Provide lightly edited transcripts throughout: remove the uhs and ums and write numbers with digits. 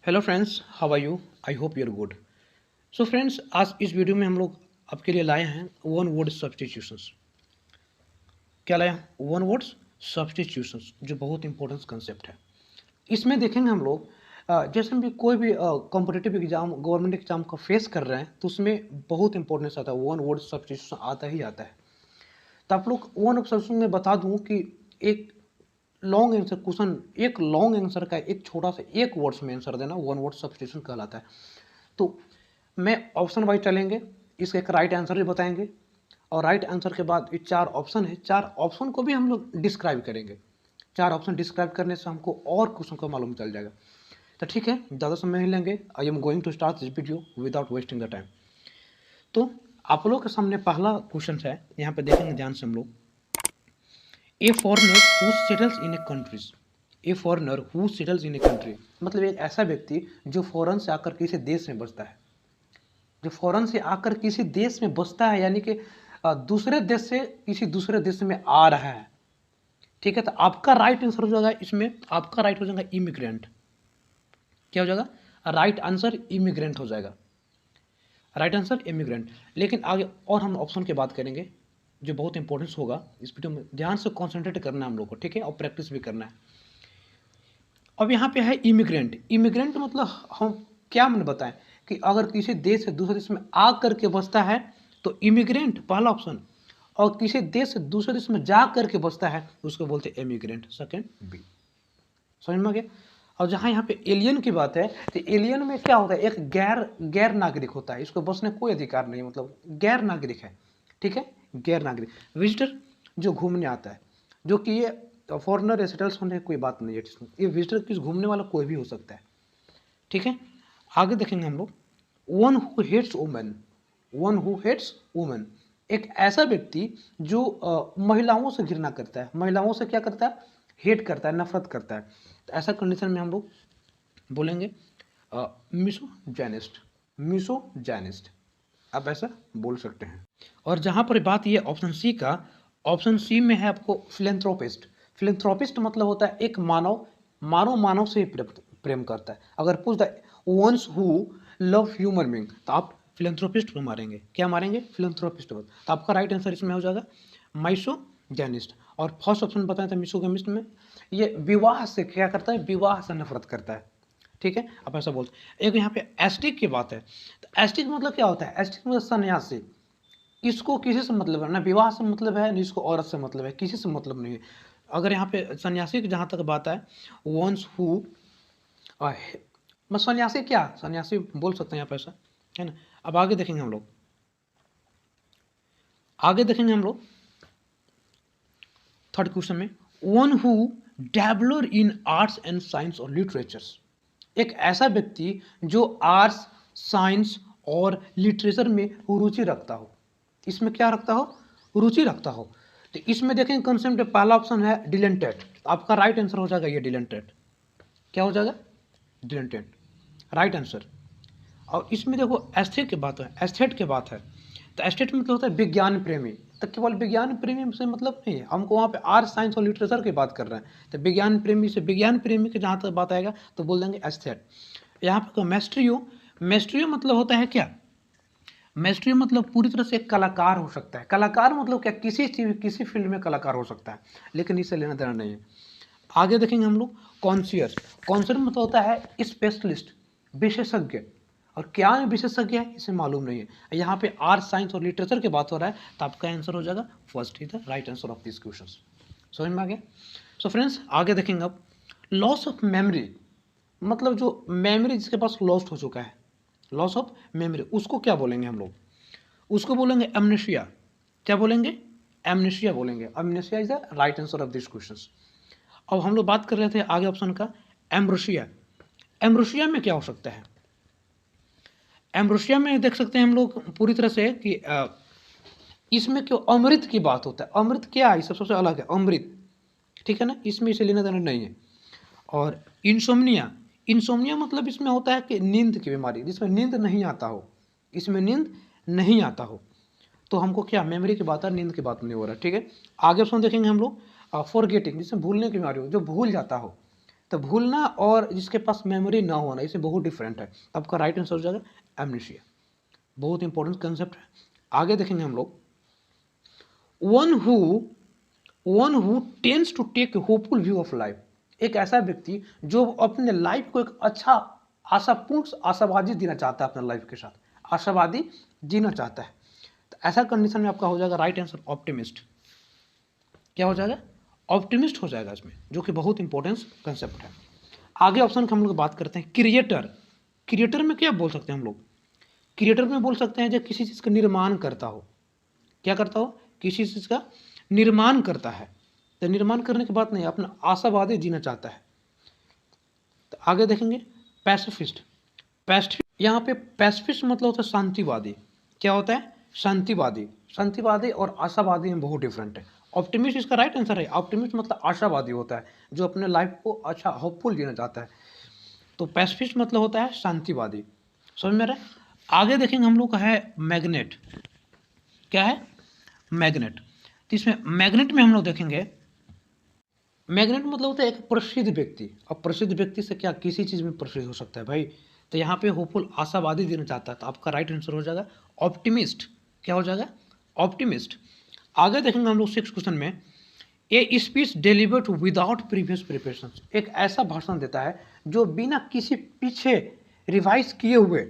Hello friends, how are you? I hope you are good. So friends, आज इस video में हम लोग आपके लिए लाए हैं वन वर्ड सब्स्टिट्यूशंस। क्या लाए हैं? वन वर्ड्स सब्स्टिट्यूशंस, जो बहुत इंपॉर्टेंट कंसेप्ट है। इसमें देखेंगे हम लोग जैसे हम भी कोई भी कॉम्पिटिटिव एग्जाम, गवर्नमेंट एग्जाम का फेस कर रहे हैं तो उसमें बहुत इंपॉर्टेंस आता है, वन वर्ड सब्स्टिट्यूशन आता ही आता है। तो आप लोग वन वर्ड सब्स्टिट्यूशन में बता दूं कि एक लॉन्ग आंसर क्वेश्चन, एक लॉन्ग आंसर का एक छोटा सा एक वर्ड्स में आंसर देना वन वर्ड सब्स्टिट्यूशन कहलाता है। तो मैं ऑप्शन वाइज चलेंगे, इसका एक राइट आंसर भी बताएंगे और राइट आंसर के बाद ये चार ऑप्शन है, चार ऑप्शन को भी हम लोग डिस्क्राइब करेंगे। चार ऑप्शन डिस्क्राइब करने से हमको और क्वेश्चन का मालूम चल जाएगा। तो ठीक है, ज़्यादा समय नहीं लेंगे। I am going to start this video without wasting the time. तो आप लोग के सामने पहला क्वेश्चन है, यहाँ पे देखेंगे ध्यान से हम लोग। A foreigner who settles in a countries, a foreigner who settles in a country मतलब एक ऐसा व्यक्ति जो फॉरेन से आकर किसी देश में बसता है, जो फॉरेन से आकर किसी देश में बसता है, यानी कि दूसरे देश से किसी दूसरे देश में आ रहा है। ठीक है, तो आपका राइट आंसर हो जाएगा इसमें, आपका राइट हो जाएगा इमिग्रेंट। क्या हो जाएगा? राइट आंसर इमिग्रेंट हो जाएगा, राइट आंसर इमिग्रेंट। लेकिन आगे और हम ऑप्शन की बात करेंगे जो बहुत इंपॉर्टेंस होगा इस वीडियो में, ध्यान से कॉन्सेंट्रेट करना है हम लोग को, ठीक है, और प्रैक्टिस भी करना है। अब यहाँ पे है इमिग्रेंट। इमिग्रेंट मतलब हम क्या मन बताएं कि अगर किसी देश से दूसरे देश में आ करके बसता है तो इमिग्रेंट पहला ऑप्शन, और किसी देश से दूसरे देश में जा करके बसता है तो उसको बोलते हैं इमिग्रेंट, सेकंड बी। समझ में आ गया? और जहाँ यहाँ पे एलियन की बात है तो एलियन में क्या होता है, एक गैर नागरिक होता है, इसको बसने कोई अधिकार नहीं, मतलब गैर नागरिक है। ठीक है, गैर नागरिक। विजिटर जो घूमने आता है, जो कि ये फॉरनर सेटल्स होने की कोई बात नहीं है, ये विजिटर किस घूमने वाला कोई भी हो सकता है। ठीक है, आगे देखेंगे हम लोग। One who hates women, one who hates women एक ऐसा व्यक्ति जो महिलाओं से घृणा करता है, महिलाओं से क्या करता है, हेट करता है, नफरत करता है। तो ऐसा कंडीशन में हम लोग बोलेंगे मिसोजाइनिस्ट, मिसोजाइनिस्ट आप ऐसा बोल सकते हैं। और जहाँ पर बात ये ऑप्शन सी का, ऑप्शन सी में है आपको फिलेंथ्रोपिस्ट। फिलेंथ्रोपिस्ट मतलब होता है एक मानव, मानव से ही प्रेम करता है। अगर पूछता है ones who love human being तो आप फिलेंथ्रोपिस्ट को मारेंगे, क्या मारेंगे? फिलेंथ्रोपिस्ट को। तो आपका राइट आंसर इसमें हो जाएगा मिसोजाइनिस्ट। और फर्स्ट ऑप्शन बताया था मिसोगेमिस्ट में, ये विवाह से क्या करता है, विवाह से नफरत करता है। ठीक है, आप ऐसा बोलते हैं। एक यहाँ पे एस्टिक की बात है, तो एस्टिक मतलब क्या होता है? एस्टिक मतलब सन्यासी। इसको किसी से मतलब है ना, विवाह से मतलब है ना, इसको औरत से मतलब है, किसी से मतलब नहीं है। अगर यहाँ पे सन्यासी की जहाँ तक बात है, वंस हु सन्यासी, क्या सन्यासी बोल सकते हैं आप ऐसा, है ना। अब आगे देखेंगे हम लोग, आगे देखेंगे हम लोग थर्ड क्वेश्चन में। One who dabbler in arts and science और लिटरेचर्स एक ऐसा व्यक्ति जो आर्ट्स, साइंस और लिटरेचर में रुचि रखता हो। इसमें क्या रखता हो? रुचि रखता हो। तो इसमें देखें कंसेप्ट, पहला ऑप्शन है डिलेंटेड, आपका राइट आंसर हो जाएगा ये डिलेंटेड। क्या हो जाएगा? डिलेंटेड, राइट आंसर। और इसमें देखो एस्थेट की बात है, एस्थेट की बात है, तो एस्थेट मतलब होता है विज्ञान प्रेमी। तो केवल विज्ञान प्रेमी से मतलब नहीं है, हमको वहाँ पे आर्ट, साइंस और लिटरेचर की बात कर रहे हैं। तो विज्ञान प्रेमी से, विज्ञान प्रेमी की जहाँ तक बात आएगा तो बोल देंगे एस्थेट। यहाँ पे मेस्ट्रियो, मेस्ट्रियो मतलब होता है क्या? मेस्ट्री मतलब पूरी तरह से एक कलाकार हो सकता है। कलाकार मतलब क्या? किसी चीज, किसी फील्ड में कलाकार हो सकता है, लेकिन इससे लेना देना नहीं है। आगे देखेंगे हम लोग कॉन्शियस। कॉन्शियस मतलब होता है स्पेशलिस्ट, विशेषज्ञ। और क्या विशेषज्ञ है इसे मालूम नहीं है। यहाँ पे आर्ट, साइंस और लिटरेचर की बात हो रहा है, तो आपका आंसर हो जाएगा first is the right answer of this question. समझ में आ गया? सो फ्रेंड्स, आगे देखेंगे अब लॉस ऑफ मेमोरी मतलब जो मेमोरी जिसके पास लॉस्ट हो चुका है, लॉस ऑफ मेमोरी, उसको क्या बोलेंगे हम लोग? उसको बोलेंगे एमनेशिया। क्या बोलेंगे? एमनेशिया बोलेंगे। Amnesia is the right answer of this question. अब हम लोग बात कर रहे थे आगे ऑप्शन का एम्ब्रोसिया। एम्ब्रोसिया में क्या हो सकता है? एम्ब्रोसिया में देख सकते हैं हम लोग पूरी तरह से कि इसमें क्यों अमृत की बात होता है। अमृत क्या है? सबसे अलग है अमृत, ठीक है ना, इसमें इसे लेना देना नहीं है। और इंसोम्निया, इंसोम्निया मतलब इसमें होता है कि नींद की बीमारी, जिसमें नींद नहीं आता हो, इसमें नींद नहीं आता हो। तो हमको क्या मेमोरी की बात है, नींद की बात नहीं हो रहा है। ठीक है, आगे ऑप्शन देखेंगे हम लोग फॉरगेटिंग, जिसमें भूलने की बीमारी हो, जो भूल जाता हो। तो भूलना और जिसके पास मेमोरी ना होना, इससे बहुत डिफरेंट है। आपका राइट आंसर हो जाएगा एमनेशिया। बहुत इंपॉर्टेंट कंसेप्ट है। आगे देखेंगे हम लोग, one who tends to take a hopeful view of life, एक ऐसा व्यक्ति जो अपने लाइफ को एक अच्छा आशापूर्ण आशावादी जीना चाहता है, अपने लाइफ के साथ आशावादी जीना चाहता है। तो ऐसा कंडीशन में आपका हो जाएगा राइट आंसर ऑप्टिमिस्ट। क्या हो जाएगा? ऑप्टिमिस्ट हो जाएगा इसमें, जो कि बहुत इंपॉर्टेंट कंसेप्ट है। आगे ऑप्शन की हम लोग बात करते हैं क्रिएटर। क्रिएटर में क्या बोल सकते हैं हम लोग? क्रिएटर में बोल सकते हैं जो किसी चीज़ का निर्माण करता हो। क्या करता हो? किसी चीज़ का निर्माण करता है। तो निर्माण करने की बात नहीं, अपना आशावादी जीना चाहता है। तो आगे देखेंगे पैसिफिस्ट। पैसिफिस्ट, यहाँ पे पैसिफिस्ट मतलब होता है शांतिवादी। क्या होता है? शांतिवादी। शांतिवादी और आशावादी में बहुत डिफरेंट है। ऑप्टिमिस्ट इसका राइट आंसर है। ऑप्टिमिस्ट मतलब आशावादी होता है, जो अपने लाइफ को अच्छा होपफुल जीना चाहता है। तो पैसिफिस्ट मतलब होता है शांतिवादी। समझ में आ रहा है? आगे देखेंगे हम लोग का है मैग्नेट। क्या है? मैग्नेट। तो इसमें मैग्नेट में हम लोग देखेंगे, मैग्नेट मतलब होता है एक प्रसिद्ध व्यक्ति। अब प्रसिद्ध व्यक्ति से क्या किसी चीज़ में प्रसिद्ध हो सकता है भाई। तो यहाँ पे होपफुल आशावादी देना चाहता है, तो आपका राइट आंसर हो जाएगा ऑप्टिमिस्ट। क्या हो जाएगा? ऑप्टिमिस्ट। आगे देखेंगे हम लोग 6 क्वेश्चन में, a speech delivered without previous preparation, एक ऐसा भाषण देता है जो बिना किसी पीछे रिवाइज किए हुए,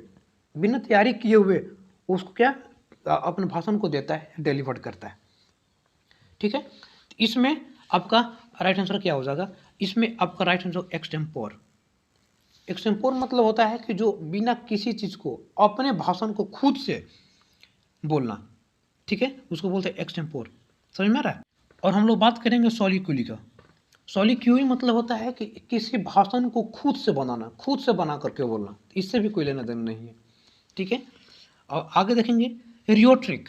बिना तैयारी किए हुए उसको क्या अपने भाषण को देता है, डिलीवर करता है। ठीक है, इसमें आपका राइट आंसर क्या हो जाएगा? इसमें आपका राइट आंसर एक्सटेम्पोर। एक्सटेम्पोर मतलब होता है कि जो बिना किसी चीज़ को अपने भाषण को खुद से बोलना। ठीक है, उसको बोलते हैं एक्सटेम्पोर। समझ में आ रहा है? और हम लोग बात करेंगे सॉलिक्यूली का। सॉलिक्यूली मतलब होता है कि किसी भाषण को खुद से बनाना, खुद से बना करके बोलना। इससे भी कोई लेना देना नहीं है। ठीक है, और आगे देखेंगे रियोट्रिक।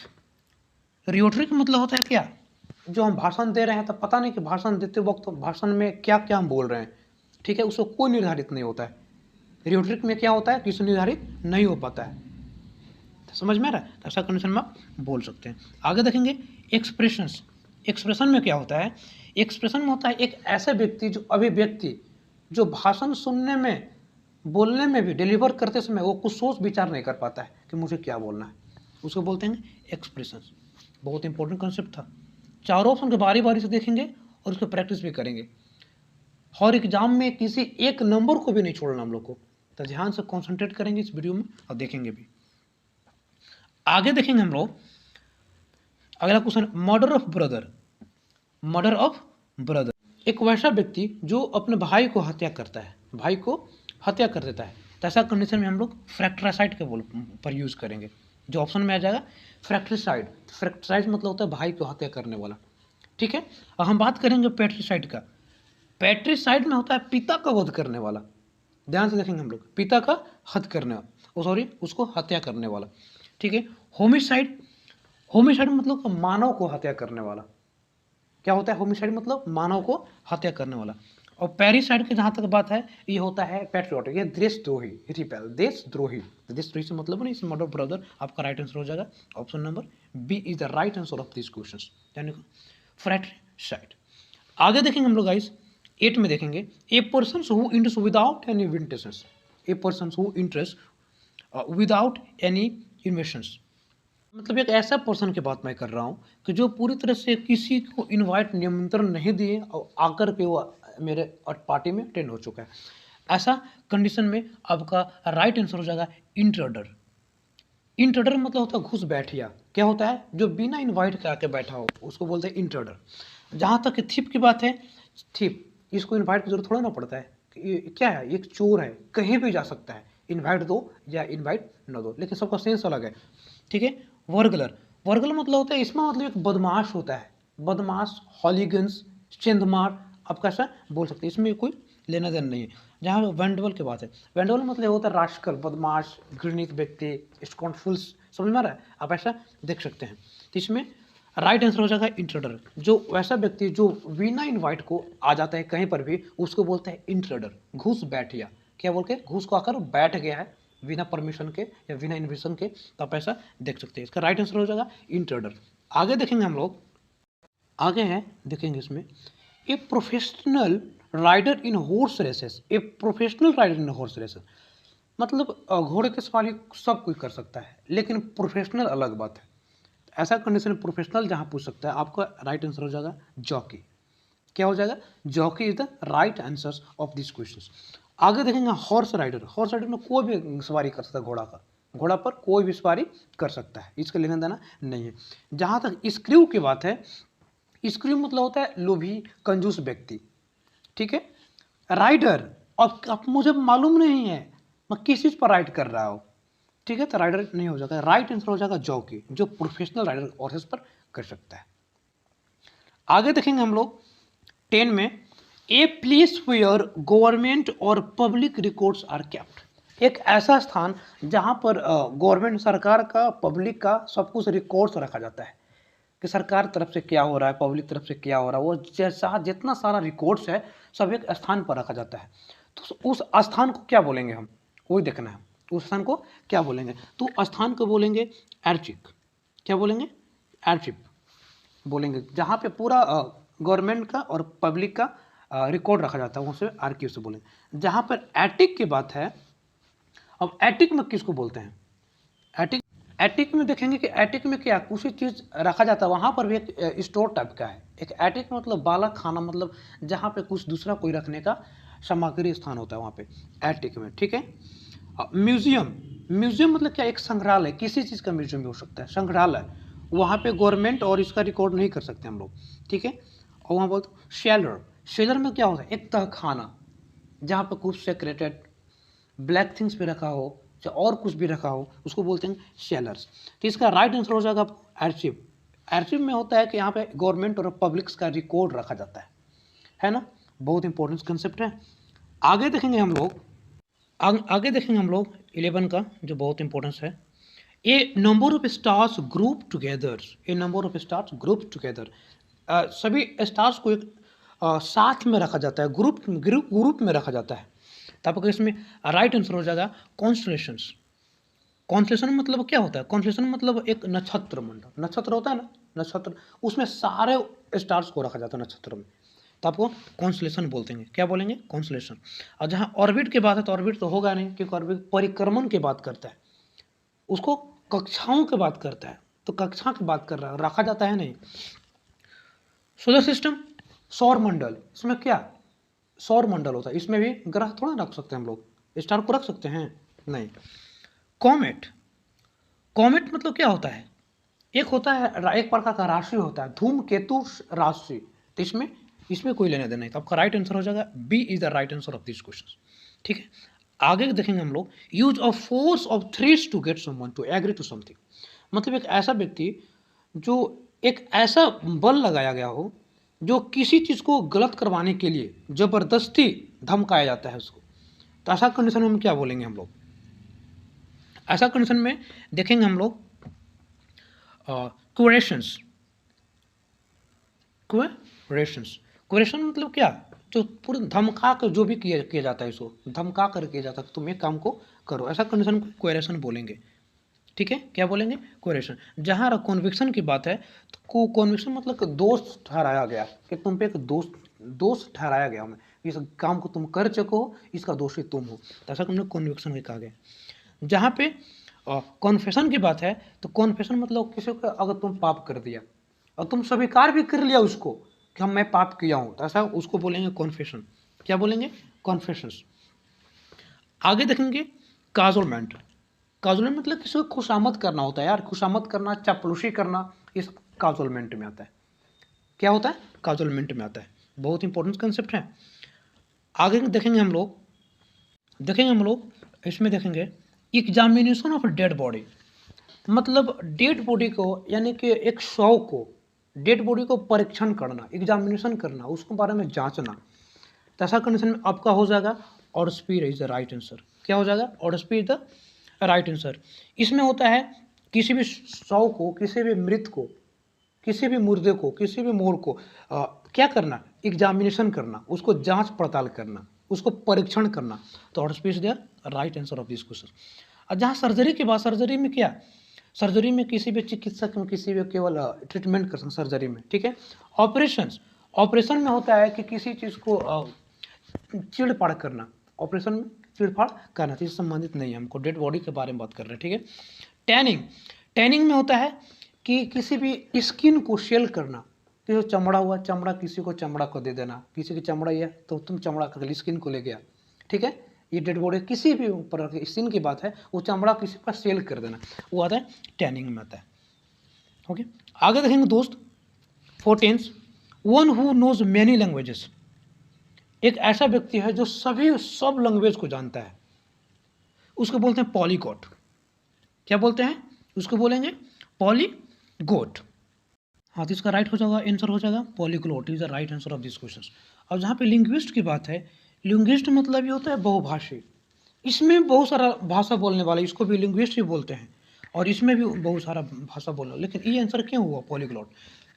रियोट्रिक मतलब होता है क्या? जो हम भाषण दे रहे हैं तो पता नहीं कि भाषण देते वक्त तो भाषण में क्या क्या हम बोल रहे हैं। ठीक है, उसको कोई निर्धारित नहीं होता है। रियोट्रिक में क्या होता है कि निर्धारित नहीं हो पाता है। तो समझ में आ रहा है? तो ऐसा कंडीशन में आप बोल सकते हैं। आगे देखेंगे एक्सप्रेशंस। एक्सप्रेशन में क्या होता है? एक्सप्रेशन में होता है एक ऐसा व्यक्ति जो अभिव्यक्ति, जो भाषण सुनने में, बोलने में भी, डिलीवर करते समय वो कुछ सोच विचार नहीं कर पाता है कि मुझे क्या बोलना है, उसको बोलते हैं एक्सप्रेशंस। बहुत इंपॉर्टेंट कंसेप्ट था। चारों ऑप्शन के बारी बारी से देखेंगे और उसको प्रैक्टिस भी करेंगे। हर एग्जाम में किसी एक नंबर को भी नहीं छोड़ना हम लोग को। तो ध्यान से कॉन्सेंट्रेट करेंगे इस वीडियो में और देखेंगे भी। आगे देखेंगे हम लोग अगला question, murder of brother. Murder of brother, एक वैसा व्यक्ति जो अपने भाई को हत्या करता है, भाई को हत्या कर देता है। तो ऐसा कंडीशन में हम लोग फ्रैक्ट्रासाइड के पर यूज़ करेंगे, जो ऑप्शन में आ जाएगा फ्रैक्ट्रिसाइड। फ्रैक्ट्रिसाइड मतलब होता है भाई को हत्या करने वाला। ठीक है, और हम बात करेंगे पैट्रिसाइड का। पैट्रिसाइड में होता है पिता का वध करने वाला। ध्यान से देखेंगे हम लोग, पिता का हत्या करने वाला, सॉरी उसको हत्या करने वाला। ठीक है, होमिसाइड, होमिसाइड मतलब मानव को हत्या करने वाला। क्या होता है? होमिसाइड मतलब मानव को हत्या करने वाला। और पैरिसाइड की जहाँ तक बात है, ये होता है पैट्रियोटिक, ये देशद्रोही, रिपेल, देशद्रोही। देशद्रोही से मतलब नहीं, मर्डर ब्रदर। आपका राइट आंसर हो जाएगा option number B is the right answer of this question, यानी फ्रैट्रिसाइड। आगे देखेंगे हम लोग गाइस 8 में देखेंगे, a person who interest without any invitations. A person who interest without any invasions, मतलब एक ऐसा पर्सन की बात मैं कर रहा हूँ कि जो पूरी तरह से किसी को इनवाइट, निमंत्रण नहीं दिए और आकर के वो मेरे पार्टी में अटेंड हो चुका है। ऐसा कंडीशन में आपका राइट आंसर हो जाएगा इंट्रूडर। इंट्रूडर मतलब होता है घुस बैठिया। क्या होता है? जो बिना इनवाइट के आके बैठा हो, उसको बोलते हैं इंट्रूडर। जहाँ तक थीप की बात है, थीप इसको इन्वाइट की जरूरत थोड़ा ना पड़ता है। क्या है? एक चोर है, कहीं भी जा सकता है, इन्वाइट दो या इन्वाइट न दो, लेकिन सबका सेंस अलग है। ठीक है, वर्गलर, वर्गलर मतलब होता है, इसमें मतलब एक बदमाश होता है, बदमाश, हॉलीगन्स, चंदमार, आप कैसा बोल सकते हैं, इसमें कोई लेना देना नहीं है। जहाँ वेंडवल की बात है, वेंडवल मतलब होता है रास्कल, बदमाश, घृणित व्यक्ति, स्कॉन्फुल्स। समझ में आ रहा है? आप ऐसा देख सकते हैं। तो इसमें राइट आंसर हो जाएगा इंट्रूडर। जो वैसा व्यक्ति जो बिना इनवाइट को आ जाता है कहीं पर भी, उसको बोलते हैं इंट्रूडर, घुस बैठिया। क्या बोल के? घुस को आकर बैठ गया है बिना परमिशन के या बिना इन्विटेशन के, तो आप ऐसा देख सकते हैं। इसका राइट आंसर हो जाएगा इंट्रूडर। आगे देखेंगे हम लोग, आगे है देखेंगे इसमें, a professional rider in horse races, a professional rider in horse races, मतलब घोड़े की सवारी सब कोई कर सकता है, लेकिन प्रोफेशनल अलग बात है। ऐसा कंडीशन प्रोफेशनल जहाँ पूछ सकता है, आपका राइट आंसर हो जाएगा जॉकी। क्या हो जाएगा? Jockey is the right answer of this question. आगे देखेंगे हॉर्स राइडर। हॉर्स राइडर में कोई भी सवारी कर सकता है घोड़ा का, घोड़ा पर कोई भी सवारी कर सकता है, इसका लेना देना नहीं है। जहाँ तक स्क्रू की बात है, स्क्रू मतलब होता है लोभी कंजूस व्यक्ति, ठीक है। राइडर, अब मुझे मालूम नहीं है मैं किस चीज़ पर राइड कर रहा हूँ, ठीक है, तो राइडर नहीं हो जाएगा, राइट आंसर हो जाएगा जॉकी, जो प्रोफेशनल राइडर हॉर्सेस पर कर सकता है। आगे देखेंगे हम लोग 10 में, ए प्लेस वेयर गवर्नमेंट और पब्लिक रिकॉर्ड्स आर केप्ट, एक ऐसा स्थान जहां पर गवर्नमेंट, सरकार का, पब्लिक का सब कुछ रिकॉर्ड्स रखा जाता है कि सरकार तरफ से क्या हो रहा है, पब्लिक तरफ से क्या हो रहा है, वो जैसा जितना सारा रिकॉर्ड्स है सब एक स्थान पर रखा जाता है। तो उस स्थान को क्या बोलेंगे हम, वही देखना है, उस स्थान को क्या बोलेंगे। तो स्थान को बोलेंगे आर्चिक। क्या बोलेंगे? आर्चिक बोलेंगे, जहाँ पे पूरा गवर्नमेंट का और पब्लिक का रिकॉर्ड रखा जाता है, उसे आर्कीव से बोलेंगे। जहाँ पर एटिक की बात है, अब एटिक में किसको बोलते हैं? एटिक, एटिक में देखेंगे कि एटिक में क्या कुछ चीज़ रखा जाता है, वहाँ पर भी एक स्टोर टाइप का है। एक एटिक मतलब बाला खाना, मतलब जहाँ पे कुछ दूसरा कोई रखने का सामग्री स्थान होता है वहाँ पे एटिक में, ठीक है। म्यूजियम, म्यूजियम मतलब क्या? एक संग्रहालय, किसी चीज़ का म्यूजियम भी हो सकता है, संग्रहालय। वहाँ पे गवर्नमेंट और इसका रिकॉर्ड नहीं कर सकते हम लोग, ठीक है। और वहाँ बोलते शेलर, शेलर में क्या होता है? एक तहखाना, जहाँ पे कुछ सेक्रेटेड ब्लैक थिंग्स भी रखा हो या और कुछ भी रखा हो, उसको बोलते हैं शेलर्स। तो इसका राइट आंसर हो जाएगा आर्चिव। आर्चिव में होता है कि यहाँ पे गवर्नमेंट और पब्लिक्स का रिकॉर्ड रखा जाता है ना। बहुत इंपॉर्टेंट कंसेप्ट है। आगे देखेंगे हम लोग, आगे देखेंगे हम लोग 11 का, जो बहुत इंपॉर्टेंस है। A number of stars group together, a number of stars group together, सभी स्टार्स को एक साथ में रखा जाता है, ग्रुप में रखा जाता है। तो आपको इसमें राइट आंसर हो जाएगा कॉन्स्टलेशंस। कॉन्स्टलेशन मतलब क्या होता है? कॉन्स्टलेशन मतलब एक नक्षत्र मंडल, नक्षत्र होता है ना, नक्षत्र, उसमें सारे स्टार्स को रखा जाता है नक्षत्र में, तो आपको कॉन्स्टलेशन बोलते हैं। क्या बोलेंगे? कॉन्स्टलेशन। और जहाँ ऑर्बिट की बात है, तो ऑर्बिट तो होगा नहीं, क्योंकि ऑर्बिट परिक्रमण की बात करता है, उसको कक्षाओं की बात करता है, तो कक्षा की बात कर रहा है, रखा जाता है नहीं। सोलर सिस्टम, सौर मंडल, इसमें क्या सौर मंडल होता है, इसमें भी ग्रह थोड़ा रख सकते हैं हम लोग, स्टार को रख सकते हैं नहीं। कॉमेट, कॉमेट मतलब क्या होता है? एक होता है, एक प्रकार का राशि होता है, धूमकेतु राशि, तो इसमें इसमें कोई लेने देना नहीं, तो आपका राइट आंसर हो जाएगा B is the right answer of this question, ठीक है। आगे देखेंगे हम लोग, use of force of threats to get someone to agree to something, मतलब एक ऐसा व्यक्ति जो एक ऐसा बल लगाया गया हो जो किसी चीज़ को गलत करवाने के लिए जबरदस्ती धमकाया जाता है उसको, तो ऐसा कंडीशन में हम क्या बोलेंगे हम लोग? ऐसा कंडीशन में देखेंगे हम लोग क्वेरेशंस, क्वेरेशंस, क्वेरेशन मतलब क्या? जो पूरे धमका कर जो भी किया जाता है, इसको धमका कर किया जाता है, तुम एक काम को करो, ऐसा कंडीशन को क्वेरेशन बोलेंगे, ठीक है। क्या बोलेंगे? क्वेरेशन। जहाँ कॉन्विक्शन की बात है, तो कॉन्विक्शन मतलब कि दोष ठहराया गया, कि तुम पे एक दोष ठहराया गया, हमें इस काम को तुम कर चुको हो, इसका दोषी तुम हो, तो ऐसा तुमने कॉन्विक्शन भी कहा गया। जहाँ पे कॉन्फेशन की बात है, तो कॉन्फेशन मतलब किसी को अगर तुम पाप कर दिया और तुम स्वीकार भी कर लिया उसको कि हम मैं पाप किया हूँ, तो ऐसा उसको बोलेंगे कॉन्फेशन। क्या बोलेंगे? कॉन्फेशंस। आगे देखेंगे काजोलमेंट, काजुलमेंट मतलब किसी को खुशामद करना होता है यार, खुशामद करना, चापलूसी करना, इस काजुलमेंट में आता है। क्या होता है? काजुलमेंट में आता है। बहुत इंपॉर्टेंट कंसेप्ट है। आगे देखेंगे हम लोग इसमें देखेंगे एग्जामिनेशन ऑफ डेड बॉडी, मतलब डेड बॉडी को, यानी कि एक शव को, डेड बॉडी को परीक्षण करना, एग्जामिनेशन करना, उसके बारे में जांचना, तो ऐसा कंडीशन में आपका हो जाएगा ऑडस्पीर इज द राइट आंसर। क्या हो जाएगा? ऑडस्पीर इज द राइट आंसर। इसमें होता है किसी भी शव को, किसी भी मृत को, किसी भी मुर्दे को, किसी भी मोर को क्या करना? एग्जामिनेशन करना, उसको जांच पड़ताल करना, उसको परीक्षण करना, तो ऑडस्पीर is the right answer of this question. और जहाँ सर्जरी की बात, सर्जरी में क्या? सर्जरी में किसी भी चिकित्सक में किसी भी केवल ट्रीटमेंट कर सकते सर्जरी में, ठीक है। ऑपरेशन, ऑपरेशन में होता है कि किसी चीज़ को चिड़फाड़ करना, ऑपरेशन में चिड़फाड़ करना, तो इससे संबंधित नहीं है, हमको डेड बॉडी के बारे में बात कर रहे हैं, ठीक है। टैनिंग, टैनिंग में होता है कि किसी भी स्किन को सेल करना, कि चमड़ा हुआ, चमड़ा किसी को चमड़ा को दे देना, किसी की चमड़ा है तो तुम चमड़ा का स्किन को ले गया, ठीक है। ये डेड बॉडी किसी भी प्रकार की स्किन की बात है, वो चमड़ा किसी का सेल कर देना, वो आता है टैनिंग में आता है। ओके, आगे देखेंगे दोस्त 14, one who knows many languages, एक ऐसा व्यक्ति है जो सब लैंग्वेज को जानता है, उसको बोलते हैं पॉलीगॉट। क्या बोलते हैं उसको? बोलेंगे पॉलीगॉट। हाँ, तो इसका राइट हो जाएगा, आंसर हो जाएगा polyglot is the right answer of this question. अब जहाँ पे लिंग्विस्ट की बात है, लिंग्विस्ट मतलब ये होता है बहुभाषी, इसमें बहुत सारा भाषा बोलने वाला, इसको भी लिंग्विस्ट ही बोलते हैं, और इसमें भी बहुत सारा भाषा बोलना, लेकिन ये आंसर क्यों हुआ पॉलीग्लोट?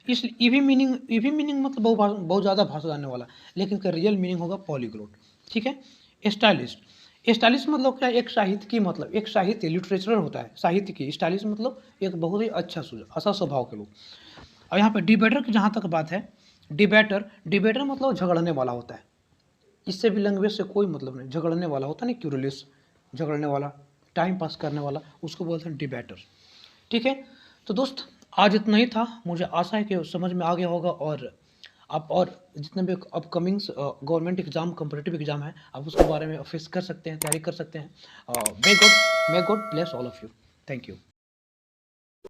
इस ये भी मीनिंग मतलब बहुत ज़्यादा भाषा जानने वाला, लेकिन का रियल मीनिंग होगा पॉलीग्लोट, ठीक है। स्टाइलिस्ट, स्टाइलिश मतलब क्या? एक साहित्य की, मतलब एक साहित्य लिटरेचर होता है, साहित्य की। स्टाइलिश मतलब एक बहुत ही अच्छा स्वभाव के लोग। और यहाँ पे डिबेटर की जहाँ तक बात है, डिबेटर मतलब झगड़ने वाला होता है, इससे भी लैंग्वेज से कोई मतलब नहीं, झगड़ने वाला होता नहीं, क्यूरलियस, झगड़ने वाला, टाइम पास करने वाला, उसको बोलते हैं डिबेटर, ठीक है। तो दोस्त आज इतना ही था, मुझे आशा है कि समझ में आ गया होगा, और आप और जितने भी upcoming government exam, competitive exam है, आप उसके बारे में फेस कर सकते हैं, तैयारी कर सकते हैं। May God bless all of you. Thank you.